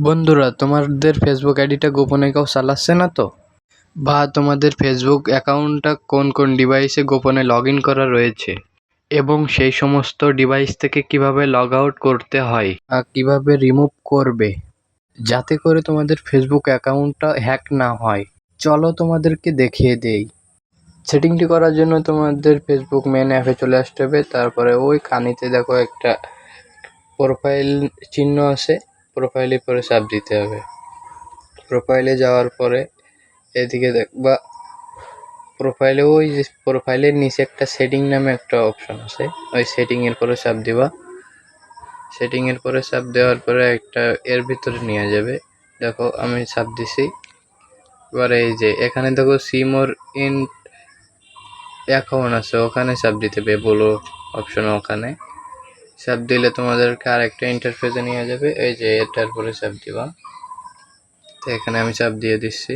বন্ধুরা, তোমাদের ফেসবুক আইডিটা গোপনে কেউ চালাচ্ছে না তো? বা তোমাদের ফেসবুক অ্যাকাউন্টটা কোন কোন ডিভাইসে গোপনে লগ ইন করা রয়েছে এবং সেই সমস্ত ডিভাইস থেকে কিভাবে লগ আউট করতে হয় আর কিভাবে রিমুভ করবে যাতে করে তোমাদের ফেসবুক অ্যাকাউন্টটা হ্যাক না হয়, চলো তোমাদেরকে দেখিয়ে দেই। সেটিংটি করার জন্য তোমাদের ফেসবুক মেন অ্যাপে চলে আসতে হবে। তারপরে ওই কানিতে দেখো একটা প্রোফাইল চিহ্ন আছে, প্রোফাইলে পরে চাপ দিতে হবে। প্রোফাইলে যাওয়ার পরে এদিকে দেখবা প্রোফাইলে ওই যে প্রোফাইলের নিচে একটা সেটিং নামে একটা অপশন আছে, ওই সেটিংয়ের পরে চাপ দিবা। সেটিংয়ের পরে চাপ দেওয়ার পরে একটা এর ভিতরে নিয়ে যাবে। দেখো আমি চাপ দিছি। এবারে এই যে এখানে দেখো সিম ওর ইন অ্যাকাউন্ট আছে, ওখানে চাপ দিতে হবে। বলো অপশন, ওখানে চাপ দিলে তোমাদেরকে আরেকটা ইন্টারফেসে নিয়ে যাবে। এই যে এটার পরে চাপ দিবা। তো এখানে আমি চাপ দিয়ে দিচ্ছি।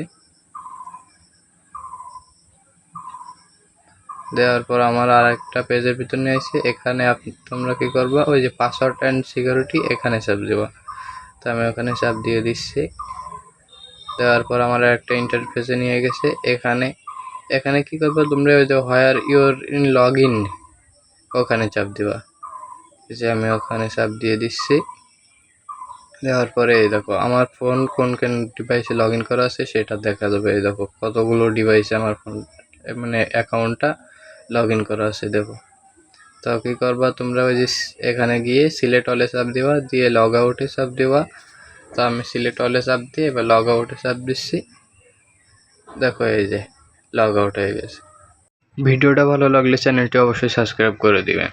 দেওয়ার পর আমার আর একটা পেজের ভিতর নিয়ে আসছে। এখানে তোমরা কি করবা, ওই যে পাসওয়ার্ড অ্যান্ড সিকিউরিটি, এখানে চাপ দিবা। তো আমি ওখানে চাপ দিয়ে দিচ্ছি। দেওয়ার পর আমার একটা ইন্টারফেসে নিয়ে গেছে। এখানে কি করবা তোমরা, ওই যে where your in log in, ওখানে চাপ দিবা। যে আমি ওখানে চাপ দিয়ে দিচ্ছি। দেওয়ার পরে এই দেখো আমার ফোন কোন কোন ডিভাইসে লগ ইন করা আছে সেটা দেখা যাবে। এই দেখো কতগুলো ডিভাইসে আমার ফোন মানে অ্যাকাউন্টটা লগ ইন করা আছে দেখো। তো কী করবা তোমরা, ওই যে এখানে গিয়ে সিলেক্ট অলে চাপ দিবা, দিয়ে লগ আউটে চাপ দিবা। তো আমি সিলেক্ট অলে চাপ দিয়ে এবার লগ আউটে চাপ দিচ্ছি। দেখো এই যে লগ আউট হয়ে গেছে। ভিডিওটা ভালো লাগলে চ্যানেলটি অবশ্যই সাবস্ক্রাইব করে দিবেন।